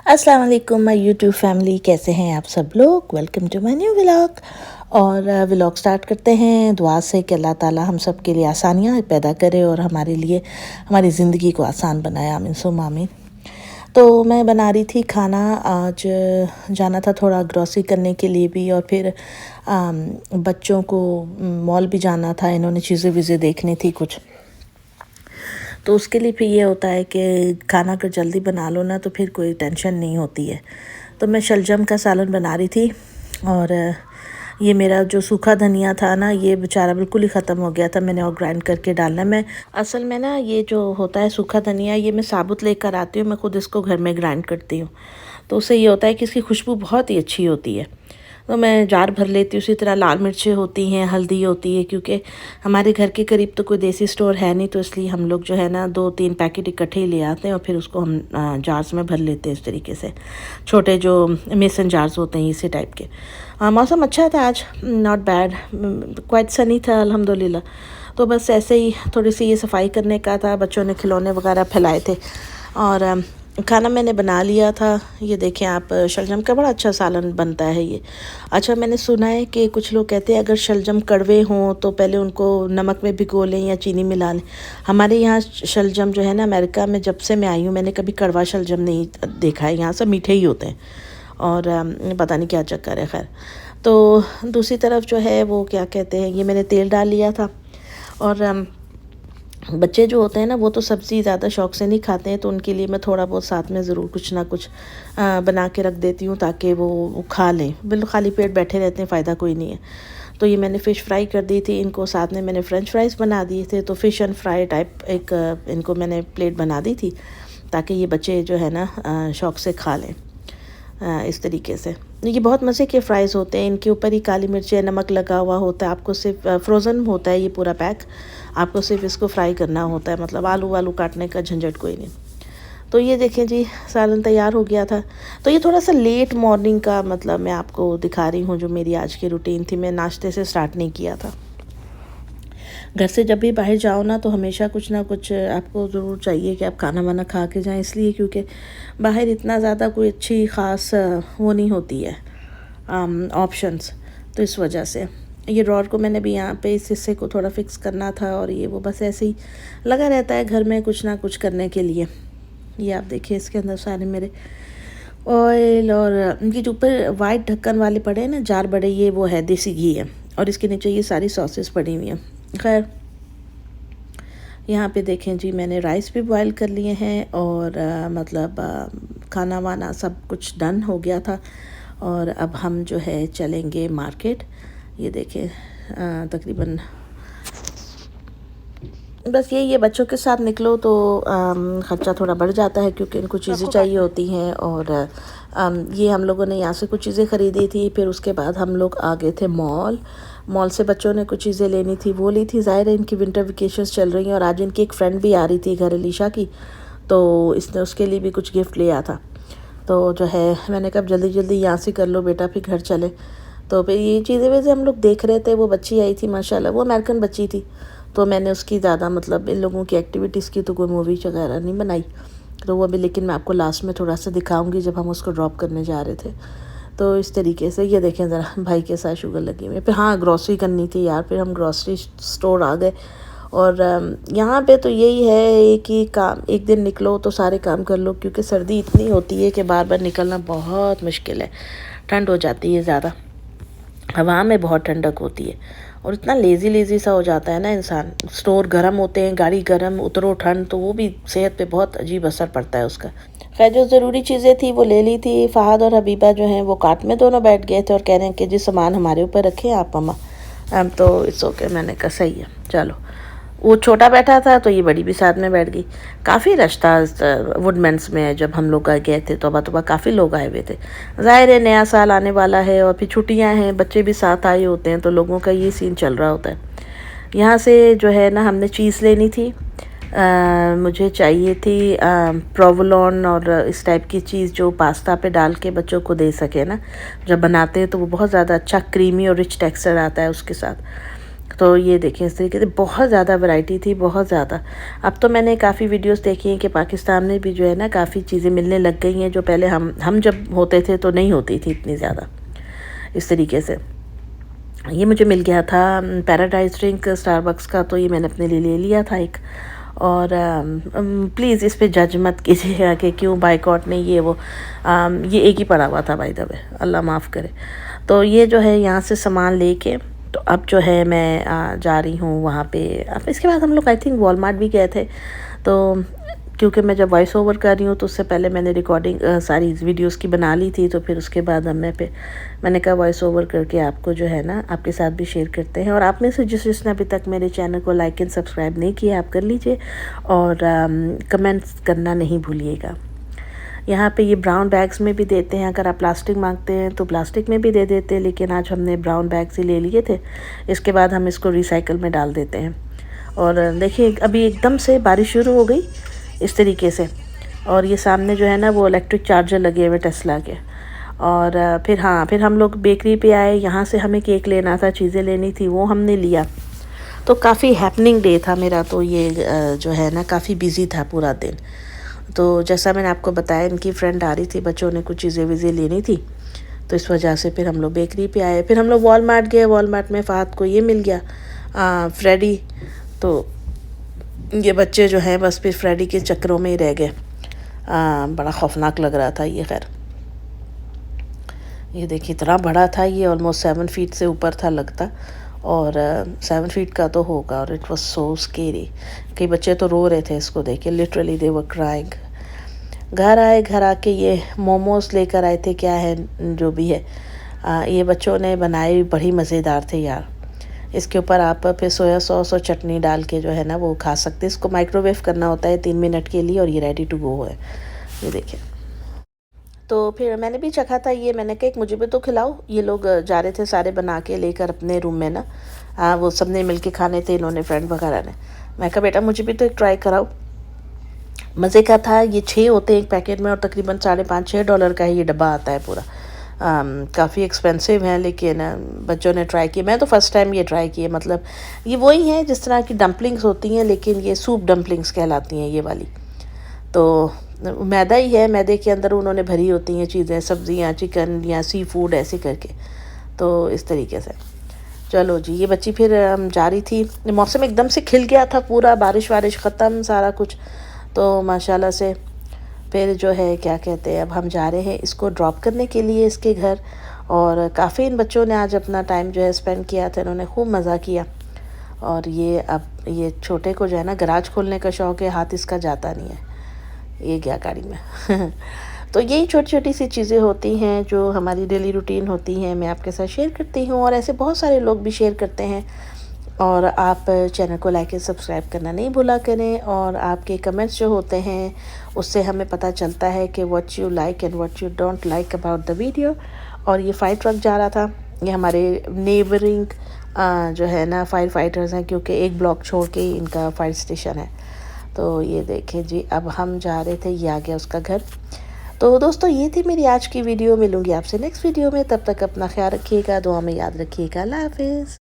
अस्सलाम वालेकुम my YouTube family, कैसे हैं आप सब लोग। Welcome to my new vlog. और व्लॉग स्टार्ट करते हैं दुआ से कि अल्लाह ताला हम सब के लिए आसानियाँ पैदा करे और हमारे लिए हमारी ज़िंदगी को आसान बनाए। आमीन सुम्मा आमीन। तो मैं बना रही थी खाना। आज जाना था थोड़ा ग्रॉसरी करने के लिए भी, और फिर बच्चों को मॉल भी जाना था। इन्होंने चीज़ें वीज़ें देखनी थी कुछ, तो उसके लिए फिर ये होता है कि खाना अगर जल्दी बना लो ना तो फिर कोई टेंशन नहीं होती है। तो मैं शलजम का सालन बना रही थी, और ये मेरा जो सूखा धनिया था ना, ये बेचारा बिल्कुल ही ख़त्म हो गया था। मैंने और ग्राइंड करके डालना। मैं असल में ना, ये जो होता है सूखा धनिया, ये मैं साबुत लेकर आती हूँ। मैं खुद इसको घर में ग्राइंड करती हूँ, तो उससे ये होता है कि इसकी खुशबू बहुत ही अच्छी होती है। तो मैं जार भर लेती हूँ। उसी तरह लाल मिर्चें होती हैं, हल्दी होती है, क्योंकि हमारे घर के करीब तो कोई देसी स्टोर है नहीं, तो इसलिए हम लोग जो है ना 2-3 पैकेट इकट्ठे ही ले आते हैं और फिर उसको हम जार्स में भर लेते हैं इस तरीके से। छोटे जो मेसन जार्स होते हैं इसी टाइप के। मौसम अच्छा था आज, नॉट बैड, क्वाइट सनी था अल्हम्दुलिल्लाह। तो बस ऐसे ही थोड़ी सी ये सफाई करने का था। बच्चों ने खिलौने वगैरह फैलाए थे और खाना मैंने बना लिया था। ये देखें आप, शलजम का बड़ा अच्छा सालन बनता है ये। अच्छा, मैंने सुना है कि कुछ लोग कहते हैं अगर शलजम कड़वे हों तो पहले उनको नमक में भिगो लें या चीनी मिला लें। हमारे यहाँ शलजम जो है ना, अमेरिका में जब से मैं आई हूँ मैंने कभी कड़वा शलजम नहीं देखा है। यहाँ सब मीठे ही होते हैं, और पता नहीं क्या चक्कर है। खैर, तो दूसरी तरफ जो है वो क्या कहते हैं, ये मैंने तेल डाल लिया था। और बच्चे जो होते हैं ना, वो तो सब्ज़ी ज़्यादा शौक़ से नहीं खाते हैं, तो उनके लिए मैं थोड़ा बहुत साथ में ज़रूर कुछ ना कुछ बना के रख देती हूँ ताकि वो खा लें। बिल्कुल खाली पेट बैठे रहते हैं, फ़ायदा कोई नहीं है। तो ये मैंने फ़िश फ्राई कर दी थी। इनको साथ में मैंने फ़्रेंच फ्राइज़ बना दिए थे, तो फ़िश एंड फ्राई टाइप एक इनको मैंने प्लेट बना दी थी ताकि ये बच्चे जो है ना शौक़ से खा लें। इस तरीके से ये बहुत मज़े के फ़्राइज़ होते हैं। इनके ऊपर ही काली मिर्च नमक लगा हुआ होता है। आपको सिर्फ फ्रोज़न होता है ये पूरा पैक, आपको सिर्फ इसको फ्राई करना होता है। मतलब आलू वालू काटने का झंझट कोई नहीं। तो ये देखें जी, सालन तैयार हो गया था। तो ये थोड़ा सा लेट मॉर्निंग का मतलब मैं आपको दिखा रही हूँ जो मेरी आज की रूटीन थी। मैं नाश्ते से स्टार्ट नहीं किया था। घर से जब भी बाहर जाओ ना तो हमेशा कुछ ना कुछ आपको ज़रूर चाहिए कि आप खाना वाना खा के जाएं, इसलिए क्योंकि बाहर इतना ज़्यादा कोई अच्छी ख़ास वो नहीं होती है ऑप्शंस। तो इस वजह से ये ड्रॉर को मैंने भी यहाँ पे इस हिस्से को थोड़ा फिक्स करना था, और ये वो बस ऐसे ही लगा रहता है घर में कुछ ना कुछ करने के लिए। ये आप देखिए, इसके अंदर सारे मेरे ऑयल और इनके जो ऊपर वाइट ढक्कन वाले पड़े हैं ना जार बड़े, ये वो है देसी घी है, और इसके नीचे ये सारी सॉसेस पड़ी हुई हैं। खैर, यहाँ पे देखें जी, मैंने राइस भी बॉयल कर लिए हैं, और खाना वाना सब कुछ डन हो गया था। और अब हम जो है चलेंगे मार्केट। ये देखें, तकरीबन बस यही है, बच्चों के साथ निकलो तो ख़र्चा थोड़ा बढ़ जाता है क्योंकि इनको चीज़ें चाहिए होती हैं। और ये हम लोगों ने यहाँ से कुछ चीज़ें ख़रीदी थी। फिर उसके बाद हम लोग आ गए थे मॉल से बच्चों ने कुछ चीज़ें लेनी थी, वो ली थी। ज़ाहिर है इनकी विंटर वेकेशंस चल रही हैं, और आज इनकी एक फ्रेंड भी आ रही थी घर, अलीशा की, तो इसने उसके लिए भी कुछ गिफ्ट लिया था। तो जो है मैंने कहा जल्दी जल्दी यहाँ से कर लो बेटा, फिर घर चले। तो फिर ये चीज़ें वैसे हम लोग देख रहे थे। वो बच्ची आई थी माशाल्लाह, वो अमेरिकन बच्ची थी, तो मैंने उसकी ज़्यादा मतलब इन लोगों की एक्टिविटीज़ की तो कोई मूवी वगैरह नहीं बनाई। तो वो अभी, लेकिन मैं आपको लास्ट में थोड़ा सा दिखाऊंगी जब हम उसको ड्रॉप करने जा रहे थे। तो इस तरीके से ये देखें ज़रा, भाई के साथ शुगर लगी हुई है। फिर हाँ, ग्रॉसरी करनी थी यार, फिर हम ग्रॉसरी स्टोर आ गए। और यहाँ पे तो यही है कि काम एक दिन निकलो तो सारे काम कर लो, क्योंकि सर्दी इतनी होती है कि बार बार निकलना बहुत मुश्किल है। ठंड हो जाती है ज़्यादा, हवा में बहुत ठंडक होती है, और इतना लेज़ी सा हो जाता है ना इंसान। स्टोर गर्म होते हैं, गाड़ी गर्म, उतरो ठंड, तो वो भी सेहत पे बहुत अजीब असर पड़ता है उसका। खैर, जो ज़रूरी चीज़ें थी वो ले ली थी। फ़हद और हबीबा जो हैं वो कार्ट में दोनों बैठ गए थे और कह रहे हैं कि जी सामान हमारे ऊपर रखें आप मम्मा। तो इट्स ओके, मैंने कहा सही है चलो। वो छोटा बैठा था तो ये बड़ी भी साथ में बैठ गई। काफ़ी रश था वुडमेंस में जब हम लोग गए थे, तौबा काफ़ी लोग आए हुए थे। ज़ाहिर है नया साल आने वाला है और फिर छुट्टियां हैं, बच्चे भी साथ आए होते हैं, तो लोगों का ये सीन चल रहा होता है। यहाँ से जो है ना हमने चीज़ लेनी थी। मुझे चाहिए थी प्रोवोलोन और इस टाइप की चीज़ जो पास्ता पे डाल के बच्चों को दे सके ना, जब बनाते हैं तो वो बहुत ज़्यादा अच्छा क्रीमी और रिच टेक्सचर आता है उसके साथ। तो ये देखिए इस तरीके से बहुत ज़्यादा वैरायटी थी, बहुत ज़्यादा। अब तो मैंने काफ़ी वीडियोस देखी हैं कि पाकिस्तान में भी जो है ना काफ़ी चीज़ें मिलने लग गई हैं, जो पहले हम जब होते थे तो नहीं होती थी इतनी ज़्यादा इस तरीके से। ये मुझे मिल गया था पैराडाइज ड्रिंक स्टारबक्स का, तो ये मैंने अपने लिए ले लिया था एक। और प्लीज़ इस पे जज मत कीजिएगा कि क्यों बाइकआउट नहीं ये वो। ये एक ही पड़ा हुआ था बाय द वे, अल्लाह माफ़ करे। तो ये जो है यहाँ से सामान लेके तो अब जो है मैं जा रही हूँ वहाँ पे। अब इसके बाद हम लोग आई थिंक वॉलमार्ट भी गए थे। तो क्योंकि मैं जब वॉइस ओवर कर रही हूँ तो उससे पहले मैंने रिकॉर्डिंग सारी वीडियोस की बना ली थी, तो फिर उसके बाद मैंने कहा वॉइस ओवर करके आपको जो है ना आपके साथ भी शेयर करते हैं। और आप में से जिसने अभी तक मेरे चैनल को लाइक एंड सब्सक्राइब नहीं किया आप कर लीजिए, और कमेंट्स करना नहीं भूलिएगा। यहाँ पे ये ब्राउन बैग्स में भी देते हैं, अगर आप प्लास्टिक मांगते हैं तो प्लास्टिक में भी दे देते हैं, लेकिन आज हमने ब्राउन बैग्स ही ले लिए थे। इसके बाद हम इसको रिसाइकल में डाल देते हैं। और देखिए अभी एकदम से बारिश शुरू हो गई इस तरीके से, और ये सामने जो है ना वो इलेक्ट्रिक चार्जर लगे हुए टेस्ला के। और फिर हम लोग बेकरी पे आए, यहाँ से हमें केक लेना था, चीज़ें लेनी थी, वो हमने लिया। तो काफ़ी हैपनिंग डे था मेरा, तो ये जो है ना काफ़ी बिजी था पूरा दिन। तो जैसा मैंने आपको बताया इनकी फ्रेंड आ रही थी, बच्चों ने कुछ चीज़ें वीज़ें लेनी थी, तो इस वजह से फिर हम लोग बेकरी पे आए। फिर हम लोग वॉलमार्ट गए, वॉलमार्ट में फ़हद को ये मिल गया फ्रेडी। तो ये बच्चे जो हैं बस फिर फ्रेडी के चक्करों में ही रह गए। बड़ा खौफनाक लग रहा था ये। खैर ये देखिए इतना बड़ा था, ये ऑलमोस्ट 7 फीट से ऊपर था लगता, और 7 फीट का तो होगा। और इट वाज सो स्केरी, कई बच्चे तो रो रहे थे इसको देख के, लिटरली दे वर क्राइंग। घर आके ये मोमोज लेकर आए थे, क्या है जो भी है, ये बच्चों ने बनाए, बड़ी मज़ेदार थे यार। इसके ऊपर आप फिर सोया सॉस और चटनी डाल के जो है ना वो खा सकते हैं। इसको माइक्रोवेव करना होता है 3 मिनट के लिए, और ये रेडी टू गो है। ये देखिए, तो फिर मैंने भी चखा था ये, मैंने कहा मुझे भी तो खिलाओ। ये लोग जा रहे थे सारे बना के लेकर अपने रूम में ना, वो सब ने मिल के खाने थे, इन्होंने फ्रेंड वगैरह ने। मैं कहा बेटा मुझे भी तो एक ट्राई कराओ। मज़े का था। ये 6 होते हैं एक पैकेट में, और तकरीबन $5.5-6 का ही ये डब्बा आता है पूरा। काफ़ी एक्सपेंसिव है, लेकिन बच्चों ने ट्राई किया। मैं तो फ़र्स्ट टाइम ये ट्राई किए। मतलब ये वही है जिस तरह की डम्पलिंग्स होती हैं, लेकिन ये सूप डम्पलिंग्स कहलाती हैं ये वाली। तो मैदा ही है, मैदे के अंदर उन्होंने भरी होती हैं चीज़ें, सब्जियां, चिकन या सी फूड ऐसे करके। तो इस तरीके से चलो जी, ये बच्ची फिर जा रही थी। मौसम एकदम से खिल गया था पूरा, बारिश वारिश ख़त्म सारा कुछ, तो माशाल्लाह से फिर जो है क्या कहते हैं, अब हम जा रहे हैं इसको ड्रॉप करने के लिए इसके घर। और काफ़ी इन बच्चों ने आज अपना टाइम जो है स्पेंड किया था, इन्होंने खूब मज़ा किया। और ये अब ये छोटे को जो है ना गराज खोलने का शौक़ है, हाथ इसका जाता नहीं है, ये गया गाड़ी में। तो यही छोटी छोटी सी चीज़ें होती हैं जो हमारी डेली रूटीन होती हैं, मैं आपके साथ शेयर करती हूँ, और ऐसे बहुत सारे लोग भी शेयर करते हैं। और आप चैनल को लाइक एंड सब्सक्राइब करना नहीं भूला करें। और आपके कमेंट्स जो होते हैं उससे हमें पता चलता है कि what you like and what you don't like about the video. और ये फायर ट्रक जा रहा था, ये हमारे नेबरिंग जो है ना फायर फाइटर्स हैं, क्योंकि एक ब्लॉक छोड़ के ही इनका फायर स्टेशन है। तो ये देखें जी, अब हम जा रहे थे, ये आ गया उसका घर। तो दोस्तों ये थी मेरी आज की वीडियो। मिलूंगी आपसे नेक्स्ट वीडियो में, तब तक अपना ख्याल रखिएगा, दुआ में याद रखिएगा। अल्लाह हाफिज़।